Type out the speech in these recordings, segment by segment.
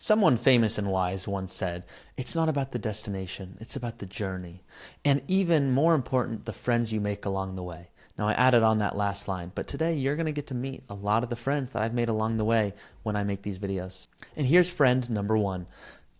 Someone famous and wise once said, it's not about the destination, it's about the journey. And even more important, the friends you make along the way. Now I added on that last line, but today you're going to get to meet a lot of the friends that I've made along the way when I make these videos. And here's friend number 1.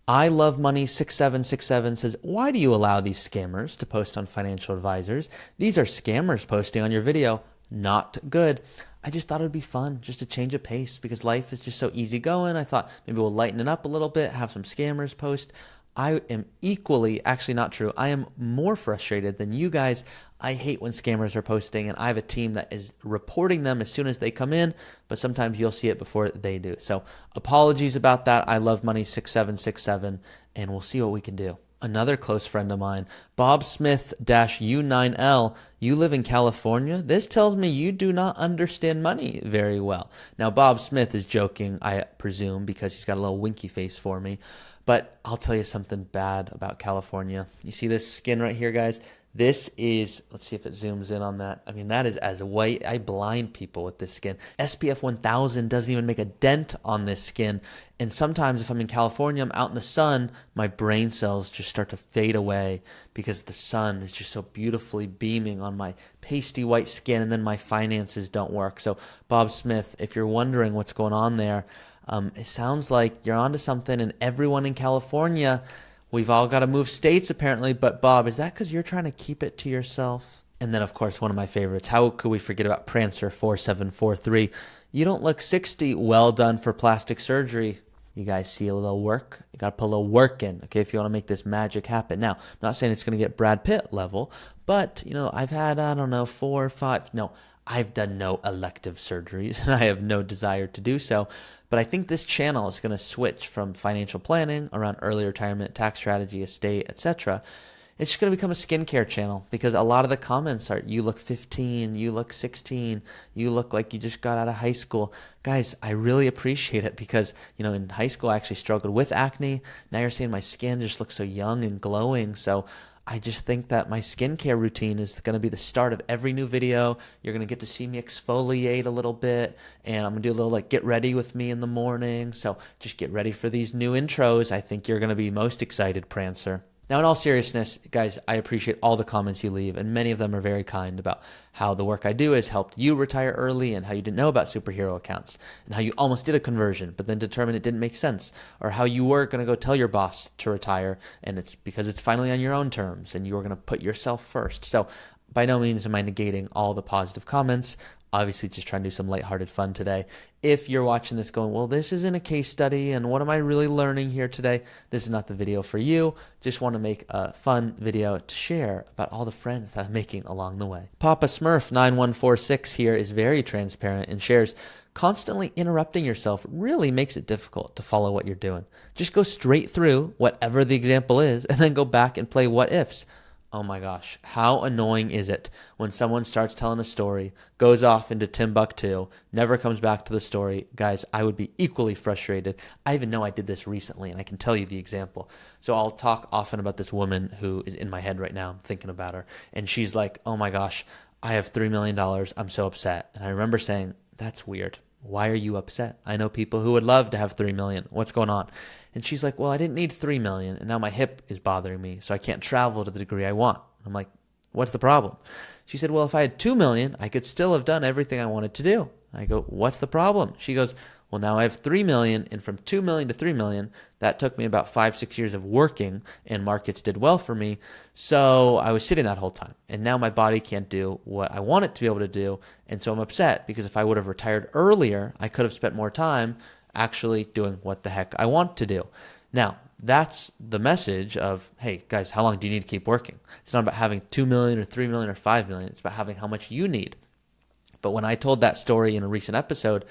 I Love Money 6767 says, why do you allow these scammers to post on financial advisors? These are scammers posting on your video. Not good. I just thought it would be fun just to change a pace because life is just so easygoing. I thought maybe we'll lighten it up a little bit, have some scammers post. I am equally, actually not true, I am more frustrated than you guys. I hate when scammers are posting, and I have a team that is reporting them as soon as they come in, but sometimes you'll see it before they do. So apologies about that. I Love Money 6767, and we'll see what we can do. Another close friend of mine, Bob Smith-U9L, you live in California? This tells me you do not understand money very well. Now, Bob Smith is joking, I presume, because he's got a little winky face for me. But I'll tell you something bad about California. You see this skin right here, guys? This is, let's see if it zooms in on that. I mean, that is as white. I blind people with this skin. SPF 1000 doesn't even make a dent on this skin. And sometimes if I'm in California, I'm out in the sun, my brain cells just start to fade away because the sun is just so beautifully beaming on my pasty white skin, and then my finances don't work. So Bob Smith, if you're wondering what's going on there, it sounds like you're onto something, and everyone in California, we've all got to move states apparently, but Bob, is that because you're trying to keep it to yourself? And then, of course, one of my favorites, how could we forget about Prancer4743? You don't look 60. Well done for plastic surgery. You guys see a little work? You got to put a little work in, okay, if you want to make this magic happen. Now, I'm not saying it's going to get Brad Pitt level, but, you know, I've had, I don't know, 4 or 5, no, I've done no elective surgeries, and I have no desire to do so. But I think this channel is going to switch from financial planning around early retirement, tax strategy, estate, etc. It's just going to become a skincare channel because a lot of the comments are, you look 15, you look 16, you look like you just got out of high school. Guys, I really appreciate it because, you know, in high school I actually struggled with acne. Now you're seeing my skin just looks so young and glowing. So I just think that my skincare routine is going to be the start of every new video. You're going to get to see me exfoliate a little bit, and I'm going to do a little like get ready with me in the morning. So just get ready for these new intros. I think you're going to be most excited, Prancer. Now, in all seriousness, guys, I appreciate all the comments you leave, and many of them are very kind about how the work I do has helped you retire early and how you didn't know about superhero accounts and how you almost did a conversion but then determined it didn't make sense, or how you were going to go tell your boss to retire and it's because it's finally on your own terms and you were going to put yourself first. So by no means am I negating all the positive comments. Obviously, just trying to do some lighthearted fun today. If you're watching this going, well, this isn't a case study, and what am I really learning here today? This is not the video for you. Just want to make a fun video to share about all the friends that I'm making along the way. Papa Smurf 9146 here is very transparent and shares, constantly interrupting yourself really makes it difficult to follow what you're doing. Just go straight through whatever the example is, and then go back and play what ifs. Oh my gosh, how annoying is it when someone starts telling a story, goes off into Timbuktu, never comes back to the story? Guys, I would be equally frustrated. I even know I did this recently, and I can tell you the example. So I'll talk often about this woman who is in my head right now. I'm thinking about her, and she's like, oh my gosh, I have $3 million. I'm so upset. And I remember saying, that's weird. Why are you upset? I know people who would love to have 3 million. What's going on? And she's like, well, I didn't need 3 million, and now my hip is bothering me, so I can't travel to the degree I want. I'm like, what's the problem? She said, well, if I had 2 million, I could still have done everything I wanted to do. I go, what's the problem? She goes, well, now I have 3 million, and from 2 million to 3 million, that took me about 5-6 years of working, and markets did well for me. So I was sitting that whole time, and now my body can't do what I want it to be able to do, and so I'm upset because if I would have retired earlier, I could have spent more time actually doing what the heck I want to do. Now, that's the message of, hey, guys, how long do you need to keep working? It's not about having 2 million or 3 million or 5 million. It's about having how much you need. But when I told that story in a recent episode,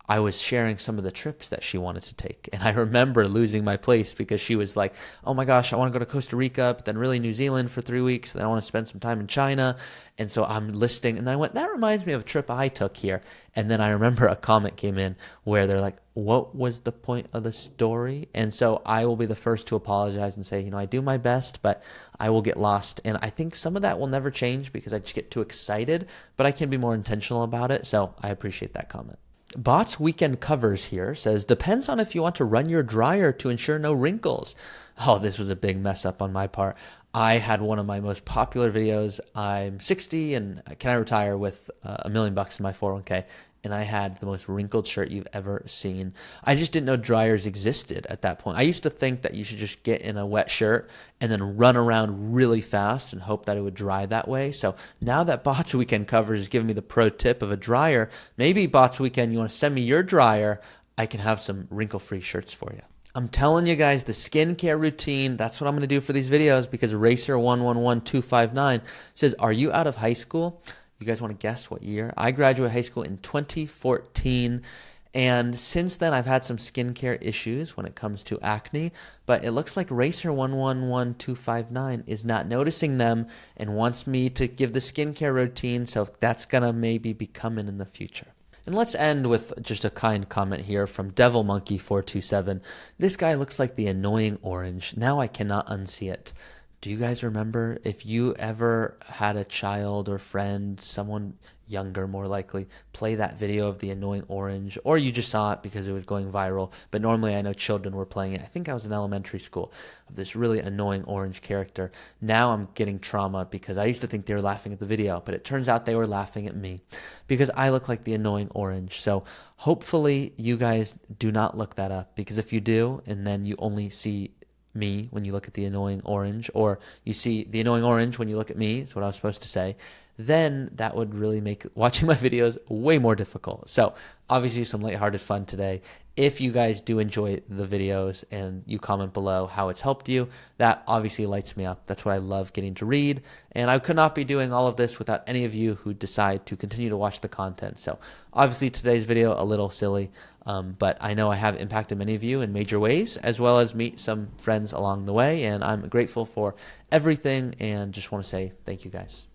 I was sharing some of the trips that she wanted to take. And I remember losing my place because she was like, oh my gosh, I want to go to Costa Rica, but then really New Zealand for 3 weeks. Then I want to spend some time in China. And so I'm listing. And then I went, that reminds me of a trip I took here. And then I remember a comment came in where they're like, what was the point of the story? And so I will be the first to apologize and say, you know, I do my best, but I will get lost. And I think some of that will never change because I just get too excited, but I can be more intentional about it. So I appreciate that comment. Bots Weekend Covers here says, depends on if you want to run your dryer to ensure no wrinkles. Oh, this was a big mess up on my part. I had one of my most popular videos. I'm 60 and can I retire with $1 million in my 401k? And I had the most wrinkled shirt you've ever seen. I just didn't know dryers existed at that point. I used to think that you should just get in a wet shirt and then run around really fast and hope that it would dry that way. So now that Bots Weekend Covers is giving me the pro tip of a dryer, maybe Bots Weekend, you want to send me your dryer, I can have some wrinkle-free shirts for you. I'm telling you guys, the skincare routine, that's what I'm going to do for these videos, because Racer111259 says, are you out of high school? You guys want to guess what year? I graduated high school in 2014, and since then I've had some skincare issues when it comes to acne, but it looks like Racer111259 is not noticing them and wants me to give the skincare routine, so that's going to maybe be coming in the future. And let's end with just a kind comment here from DevilMonkey427. This guy looks like the annoying orange. Now I cannot unsee it. Do you guys remember if you ever had a child or friend, someone younger more likely, play that video of the annoying orange, or you just saw it because it was going viral, but normally I know children were playing it. I think I was in elementary school, of this really annoying orange character. Now I'm getting trauma because I used to think they were laughing at the video, but it turns out they were laughing at me because I look like the annoying orange. So hopefully you guys do not look that up, because if you do, and then you only see me when you look at the annoying orange, or you see the annoying orange when you look at me, is what I was supposed to say, then that would really make watching my videos way more difficult. So obviously some lighthearted fun today. If you guys do enjoy the videos and you comment below how it's helped you, that obviously lights me up. That's what I love getting to read. And I could not be doing all of this without any of you who decide to continue to watch the content. So obviously today's video, a little silly, but I know I have impacted many of you in major ways, as well as meet some friends along the way. And I'm grateful for everything and just want to say thank you guys.